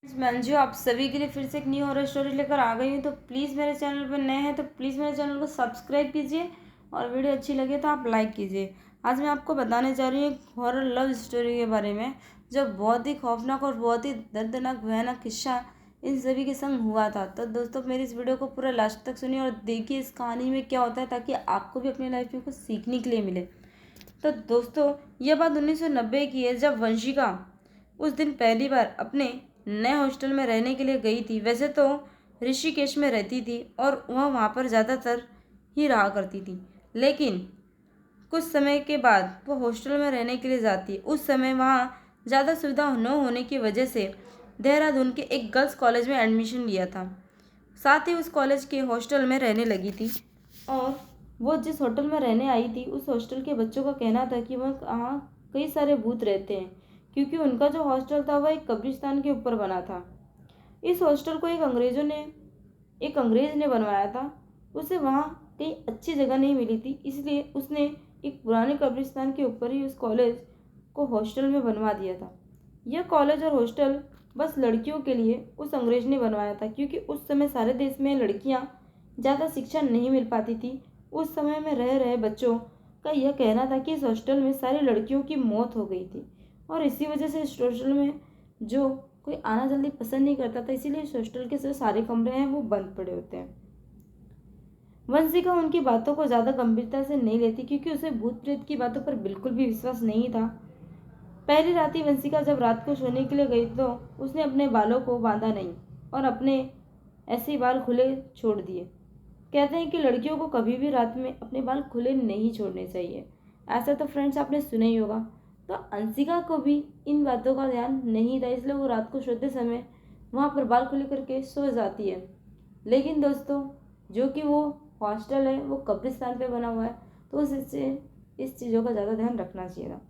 मैं अंजू आप सभी के लिए फिर से एक न्यू हॉरर स्टोरी लेकर आ गई हूँ। तो प्लीज़ मेरे चैनल पर नए हैं तो प्लीज़ मेरे चैनल को सब्सक्राइब कीजिए और वीडियो अच्छी लगे तो आप लाइक कीजिए। आज मैं आपको बताने जा रही हूँ एक हॉरर लव स्टोरी के बारे में, जो बहुत ही खौफनाक और बहुत ही दर्दनाक भयानक किस्सा इन सभी के संग हुआ था। तो दोस्तों मेरी इस वीडियो को पूरा लास्ट तक सुनिए और देखिए इस कहानी में क्या होता है, ताकि आपको भी अपनी लाइफ में कुछ सीखने के लिए मिले। तो दोस्तों यह बात 1990 की है, जब वंशिका उस दिन पहली बार अपने नए हॉस्टल में रहने के लिए गई थी। वैसे तो ऋषिकेश में रहती थी और वह वहाँ पर ज़्यादातर ही रहा करती थी, लेकिन कुछ समय के बाद वह हॉस्टल में रहने के लिए जाती। उस समय वहाँ ज़्यादा सुविधा न होने की वजह से देहरादून के एक गर्ल्स कॉलेज में एडमिशन लिया था। साथ ही उस कॉलेज के हॉस्टल में रहने लगी थी और वो जिस होटल में रहने आई थी उस हॉस्टल के बच्चों का कहना था कि वहाँ कई सारे भूत रहते हैं, क्योंकि उनका जो हॉस्टल था वह एक कब्रिस्तान के ऊपर बना था। इस हॉस्टल को एक अंग्रेज ने बनवाया था। उसे वहाँ कहीं अच्छी जगह नहीं मिली थी, इसलिए उसने एक पुराने कब्रिस्तान के ऊपर ही उस कॉलेज को हॉस्टल में बनवा दिया था। यह कॉलेज और हॉस्टल बस लड़कियों के लिए उस अंग्रेज ने बनवाया था, क्योंकि उस समय सारे देश में लड़कियां ज़्यादा शिक्षा नहीं मिल पाती थी। उस समय में रह रहे बच्चों का यह कहना था कि इस हॉस्टल में सारी लड़कियों की मौत हो गई थी और इसी वजह से इस हॉस्टल में जो कोई आना जल्दी पसंद नहीं करता था, इसीलिए इस हॉस्टल के जो सारे कमरे हैं वो बंद पड़े होते हैं। वंशिका उनकी बातों को ज़्यादा गंभीरता से नहीं लेती, क्योंकि उसे भूत प्रेत की बातों पर बिल्कुल भी विश्वास नहीं था। पहली रात ही वंशिका जब रात को सोने के लिए गई तो उसने अपने बालों को बांधा नहीं और अपने ऐसे ही बाल खुले छोड़ दिए। कहते हैं कि लड़कियों को कभी भी रात में अपने बाल खुले नहीं छोड़ने चाहिए। ऐसा तो फ्रेंड्स आपने सुना ही होगा। तो अंशिका को भी इन बातों का ध्यान नहीं था, इसलिए वो रात को सोते समय वहाँ पर बाल खुले करके सो जाती है। लेकिन दोस्तों जो कि वो हॉस्टल है वो कब्रिस्तान पे बना हुआ है, तो उससे इस चीज़ों का ज़्यादा ध्यान रखना चाहिए था।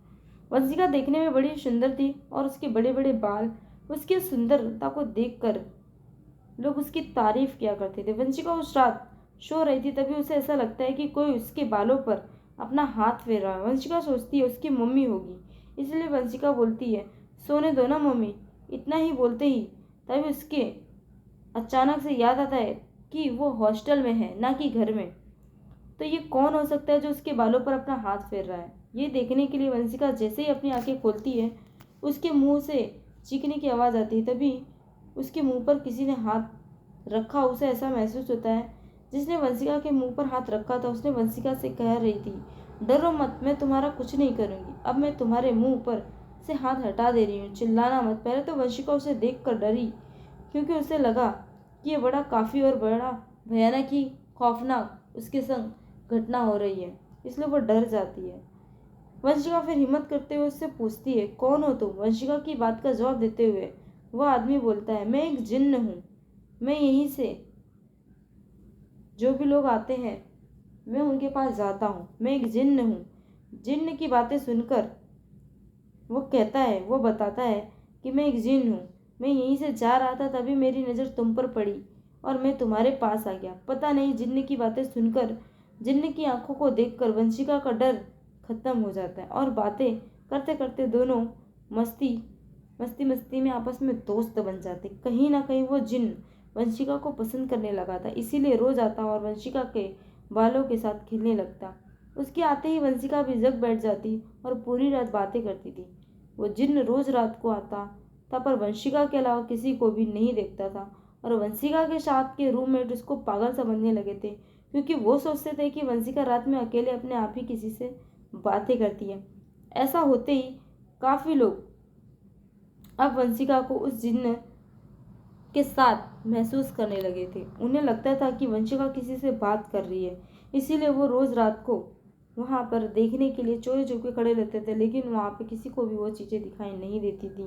वंशिका देखने में बड़ी सुंदर थी और उसके बड़े बड़े बाल, उसकी सुंदरता को देखकर लोग उसकी तारीफ किया करते थे। वंशिका उस रात सो रही थी, तभी उसे ऐसा लगता है कि कोई उसके बालों पर अपना हाथ फेर रहा है। वंशिका सोचती है उसकी मम्मी होगी, इसलिए वंशिका बोलती है सोने दो ना मम्मी। इतना ही बोलते ही तभी उसके अचानक से याद आता है कि वो हॉस्टल में है, ना कि घर में। तो ये कौन हो सकता है जो उसके बालों पर अपना हाथ फेर रहा है। ये देखने के लिए वंशिका जैसे ही अपनी आंखें खोलती है, उसके मुंह से चीखने की आवाज़ आती है। तभी उसके मुंह पर किसी ने हाथ रखा। उसे ऐसा महसूस होता है जिसने वंशिका के मुंह पर हाथ रखा था उसने वंशिका से कह रही थी, डरो मत, मैं तुम्हारा कुछ नहीं करूंगी। अब मैं तुम्हारे मुंह पर से हाथ हटा दे रही हूँ, चिल्लाना मत। पहले तो वंशिका उसे देख कर डरी, क्योंकि उसे लगा कि ये बड़ा भयानक ही खौफनाक उसके संग घटना हो रही है, इसलिए वो डर जाती है। वंशिका फिर हिम्मत करते हुए उससे पूछती है, कौन हो तुम? वंशिका की बात का जवाब देते हुए वह आदमी बोलता है, मैं एक जिन्न हूँ। मैं यहीं से जो भी लोग आते हैं मैं उनके पास जाता हूँ। मैं एक जिन्न हूँ। जिन्न की बातें सुनकर वो बताता है कि मैं एक जिन्न हूँ। मैं यहीं से जा रहा था, तभी मेरी नज़र तुम पर पड़ी और मैं तुम्हारे पास आ गया। पता नहीं जिन्न की बातें सुनकर, जिन्न की आंखों को देखकर वंशिका का डर खत्म हो जाता है और बातें करते करते दोनों मस्ती मस्ती मस्ती में आपस में दोस्त बन जाते। कहीं ना कहीं वो जिन्न वंशिका को पसंद करने लगा था, इसीलिए रोज आता और वंशिका के बालों के साथ खेलने लगता। उसके आते ही वंशिका भी जग बैठ जाती और पूरी रात बातें करती थी। वो जिन्न रोज रात को आता था, पर वंशिका के अलावा किसी को भी नहीं देखता था और वंशिका के साथ के रूममेट उसको पागल समझने लगे थे, क्योंकि वो सोचते थे कि वंशिका रात में अकेले अपने आप ही किसी से बातें करती है। ऐसा होते ही काफ़ी लोग अब वंशिका को उस जिन्न के साथ महसूस करने लगे थे। उन्हें लगता था कि वंशिका किसी से बात कर रही है, इसीलिए वो रोज रात को वहाँ पर देखने के लिए चोरी छुपके खड़े रहते थे, लेकिन वहाँ पे किसी को भी वो चीज़ें दिखाई नहीं देती थी।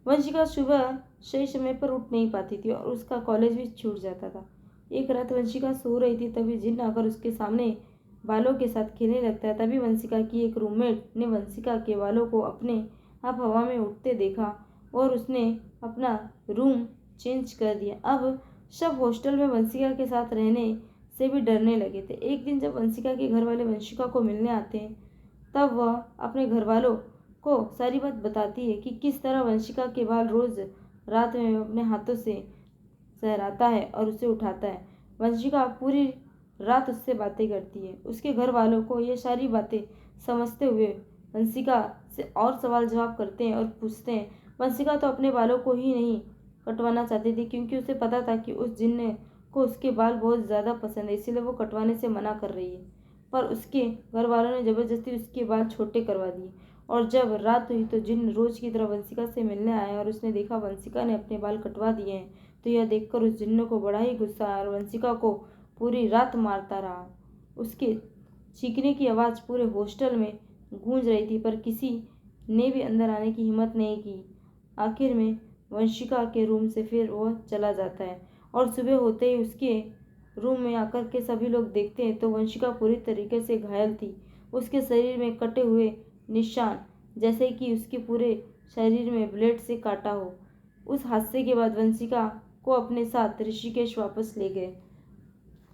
वंशिका सुबह सही समय पर उठ नहीं पाती थी और उसका कॉलेज भी छूट जाता था। एक रात वंशिका सो रही थी, तभी जिन्न आकर उसके सामने बालों के साथ खेलने लगता है। तभी वंशिका की एक रूममेट ने वंशिका के बालों को अपने आप हवा में उठते देखा और उसने अपना रूम चेंज कर दिया। अब सब हॉस्टल में वंशिका के साथ रहने से भी डरने लगे थे। एक दिन जब वंशिका के घर वाले वंशिका को मिलने आते हैं, तब वह अपने घर वालों को सारी बात बताती है कि किस तरह वंशिका के बाल रोज रात में वह अपने हाथों से सहराता है और उसे उठाता है। वंशिका पूरी रात उससे बातें करती है। उसके घर वालों को ये सारी बातें समझते हुए वंशिका से और सवाल जवाब करते हैं और पूछते हैं। वंशिका तो अपने बालों को ही नहीं कटवाना चाहती थी, क्योंकि उसे पता था कि उस जिन्न को उसके बाल बहुत ज़्यादा पसंद है, इसीलिए वो कटवाने से मना कर रही है। पर उसके घर वालों ने ज़बरदस्ती उसके बाल छोटे करवा दिए। और जब रात हुई तो जिन्न रोज की तरह वंशिका से मिलने आया और उसने देखा वंशिका ने अपने बाल कटवा दिए हैं, तो यह देखकर उस जिन्न को बड़ा ही गुस्सा आया और वंशिका को पूरी रात मारता रहा। उसके चीखने की आवाज़ पूरे हॉस्टल में गूंज रही थी, पर किसी ने भी अंदर आने की हिम्मत नहीं की। आखिर में वंशिका के रूम से फिर वह चला जाता है और सुबह होते ही उसके रूम में आकर के सभी लोग देखते हैं तो वंशिका पूरी तरीके से घायल थी। उसके शरीर में कटे हुए निशान, जैसे कि उसके पूरे शरीर में ब्लेड से काटा हो। उस हादसे के बाद वंशिका को अपने साथ ऋषिकेश वापस ले गए।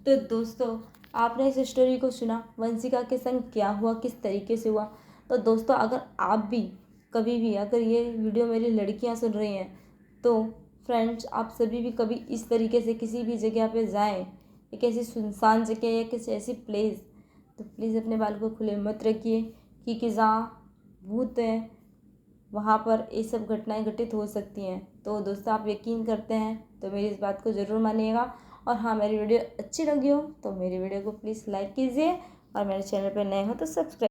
तो दोस्तों, आपने इस स्टोरी को सुना, वंशिका के संग क्या हुआ, किस तरीके से हुआ। तो दोस्तों, अगर आप भी कभी भी, अगर ये वीडियो मेरी लड़कियां सुन रही हैं, तो फ्रेंड्स आप सभी भी कभी इस तरीके से किसी भी जगह पे जाएं, एक ऐसी सुनसान जगह या किसी ऐसी प्लेस, तो प्लीज़ अपने बाल को खुले मत रखिए, क्योंकि जहाँ भूत है वहाँ पर ये सब घटनाएं घटित हो सकती हैं। तो दोस्तों, आप यकीन करते हैं तो मेरी इस बात को ज़रूर मानिएगा। और हाँ, मेरी वीडियो अच्छी लगी हो तो मेरी वीडियो को प्लीज़ लाइक कीजिए और मेरे चैनल पर नए हो तो सब्सक्राइब